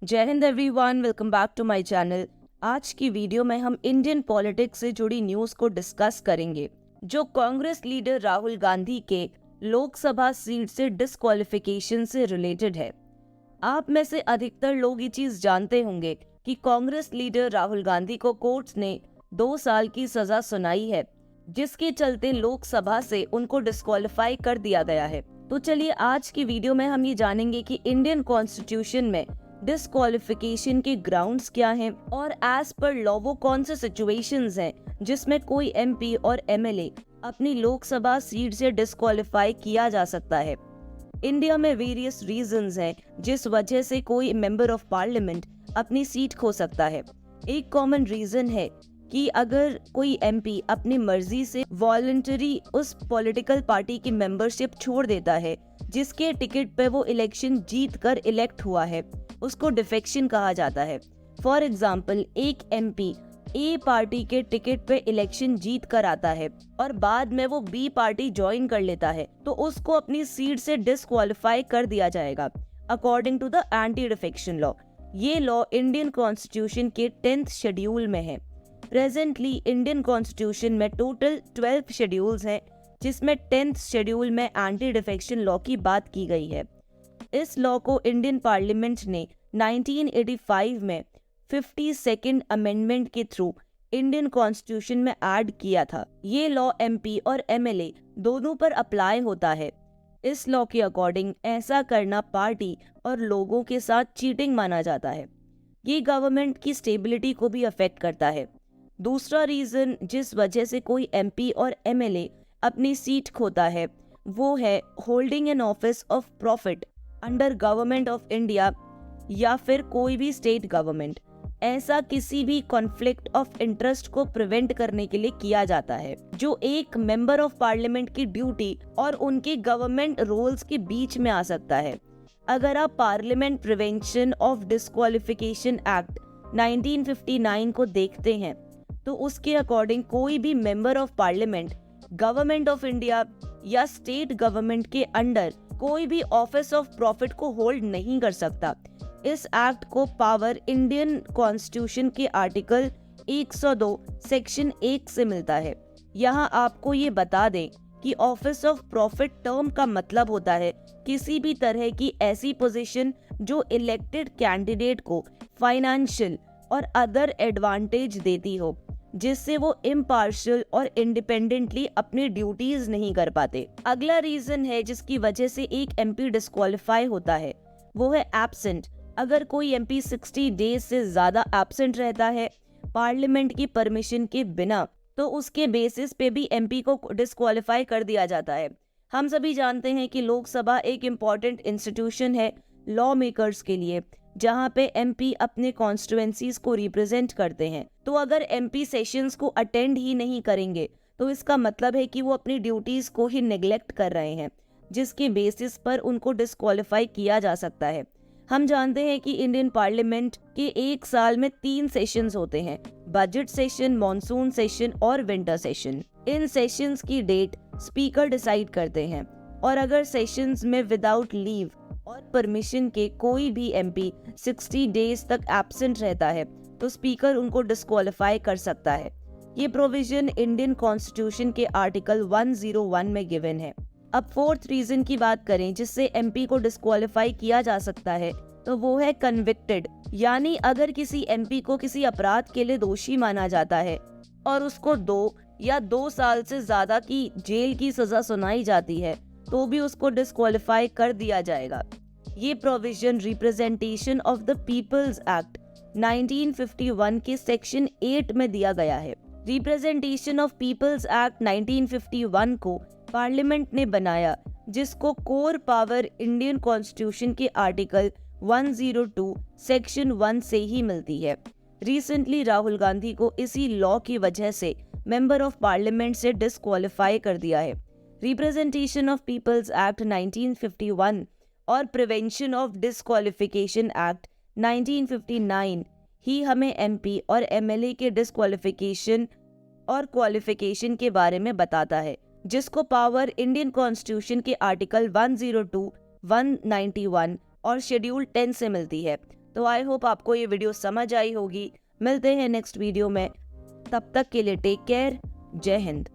जय हिंद everyone, welcome back to my channel. आज की वीडियो में हम इंडियन पॉलिटिक्स से जुड़ी न्यूज़ को डिस्कस करेंगे जो कांग्रेस लीडर राहुल गांधी के लोकसभा सीट से डिस्क्वालिफिकेशन से रिलेटेड है। आप में से अधिकतर लोग ये चीज जानते होंगे कि कांग्रेस लीडर राहुल गांधी को कोर्ट्स ने 2 साल की सजा सुनाई है, जिसके चलते लोकसभा से उनको डिस्क्वालीफाई कर दिया गया है। तो चलिए आज की वीडियो में हम ये जानेंगे कि इंडियन कॉन्स्टिट्यूशन में डिस्क्वालिफिकेशन के ग्राउंड्स क्या हैं और एज पर लॉ वो कौन से सिचुएशंस हैं जिसमें कोई एमपी और एमएलए अपनी लोकसभा सीट से डिस्क्वालीफाई किया जा सकता है। इंडिया में वेरियस रीजंस हैं जिस वजह से कोई मेंबर ऑफ पार्लियामेंट अपनी सीट खो सकता है। एक कॉमन रीजन है कि अगर कोई एमपी अपनी मर्जी से वॉलंटरी उस पॉलिटिकल पार्टी की मेंबरशिप छोड़ देता है जिसके टिकट पे वो इलेक्शन जीत कर इलेक्ट हुआ है, उसको डिफेक्शन कहा जाता है। फॉर एग्जाम्पल, एक एमपी ए पार्टी के टिकट पे इलेक्शन जीत कर आता है और बाद में वो बी पार्टी ज्वाइन कर लेता है तो उसको अपनी सीट से डिस्क्वालीफाई कर दिया जाएगा according to the anti defection law. ये लॉ इंडियन कॉन्स्टिट्यूशन के 10th शेड्यूल में है। प्रेजेंटली इंडियन कॉन्स्टिट्यूशन में टोटल 12 शेड्यूल्स हैं, जिसमें 10th शेड्यूल में एंटी डिफेक्शन लॉ की बात की गई है। इस लॉ को इंडियन पार्लियामेंट ने 1985 में 52nd अमेंडमेंट के थ्रू इंडियन कॉन्स्टिट्यूशन में ऐड किया था। ये लॉ एमपी और एमएलए दोनों पर अप्लाई होता है। इस लॉ के अकॉर्डिंग ऐसा करना पार्टी और लोगों के साथ चीटिंग माना जाता है। ये गवर्नमेंट की स्टेबिलिटी को भी अफेक्ट करता है। दूसरा रीजन जिस वजह से कोई एमपी और एमएलए अपनी सीट खोता है वो है holding an office of profit under government of India या फिर कोई भी स्टेट गवर्नमेंट। ऐसा किसी भी कॉन्फ्लिक्ट ऑफ इंटरेस्ट को प्रिवेंट करने के लिए किया जाता है जो एक मेंबर ऑफ पार्लियामेंट की ड्यूटी और उनके गवर्नमेंट रोल्स के बीच में आ सकता है। अगर आप parliament prevention of disqualification act 1959 को देखते हैं तो उसके अकॉर्डिंग कोई भी member of parliament government of India या स्टेट गवर्नमेंट के अंडर कोई भी ऑफिस ऑफ प्रॉफिट को होल्ड नहीं कर सकता। इस एक्ट को पावर इंडियन कॉन्स्टिट्यूशन के आर्टिकल 102 सेक्शन 1 से मिलता है। यहाँ आपको ये बता दें कि ऑफिस ऑफ प्रॉफिट टर्म का मतलब होता है किसी भी तरह की ऐसी पोजीशन जो इलेक्टेड कैंडिडेट को फाइनेंशियल और अदर एडवांटेज देती हो जिससे वो इम्पार्शियल और इंडिपेंडेंटली अपनी ड्यूटीज नहीं कर पाते। अगला रीजन है जिसकी वजह से एक एमपी डिस्क्वालीफाई होता है वो है एब्सेंट। अगर कोई एमपी 60 डेज से ज्यादा एब्सेंट रहता है पार्लियामेंट की परमिशन के बिना तो उसके बेसिस पे भी एमपी को डिस्क्वालीफाई कर दिया जाता है। हम सभी जानते हैं कि लोकसभा एक इम्पॉर्टेंट इंस्टीट्यूशन है लॉ मेकर्स के लिए, जहां पे एमपी अपने कॉन्स्टिट्यूएंसीज को रिप्रेजेंट करते हैं। तो अगर एमपी सेशंस को अटेंड ही नहीं करेंगे तो इसका मतलब है कि वो अपनी ड्यूटीज को ही नेग्लेक्ट कर रहे हैं, जिसके बेसिस पर उनको डिस्क्वालीफाई किया जा सकता है। हम जानते हैं कि इंडियन पार्लियामेंट के एक साल में 3 सेशंस होते हैं, बजट सेशन, मॉनसून सेशन और विंटर सेशन। इन सेशंस की डेट स्पीकर डिसाइड करते हैं और अगर सेशंस में विदाउट लीव और परमिशन के कोई भी एमपी 60 डेज तक एब्सेंट रहता है तो स्पीकर उनको डिस्क्वालीफाई कर सकता है। ये प्रोविजन इंडियन कॉन्स्टिट्यूशन के आर्टिकल 101 में गिवन है। अब 4th रीजन की बात करें जिससे एमपी को डिस्क्वालीफाई किया जा सकता है तो वो है कन्विक्टेड, यानी अगर किसी एमपी को किसी अपराध के लिए दोषी माना जाता है और उसको 2 या 2 साल से ज्यादा की जेल की सजा सुनाई जाती है तो भी उसको डिस्क्वालीफाई कर दिया जाएगा। ये provision representation of the people's act 1951 के सेक्शन 8 में दिया गया है। रिप्रेजेंटेशन ऑफ पीपल्स एक्ट 1951 को पार्लियामेंट ने बनाया जिसको कोर पावर इंडियन कॉन्स्टिट्यूशन के आर्टिकल 102 सेक्शन 1 से ही मिलती है। रिसेंटली राहुल गांधी को इसी लॉ की वजह से मेंबर ऑफ पार्लियामेंट से डिस्क्वालीफाई कर दिया है। रिप्रेजेंटेशन ऑफ पीपल्स एक्ट 1951 और प्रिवेंशन ऑफ डिस्क्वालिफिकेशन एक्ट 1959 ही हमें एमपी और एमएलए के डिस्क्वालिफिकेशन और क्वालिफिकेशन के बारे में बताता है, जिसको पावर इंडियन कॉन्स्टिट्यूशन के आर्टिकल 102, 191 और शेड्यूल 10 से मिलती है। तो आई होप आपको ये वीडियो समझ आई होगी। मिलते हैं नेक्स्ट वीडियो में, तब तक के लिए टेक केयर। जय हिंद।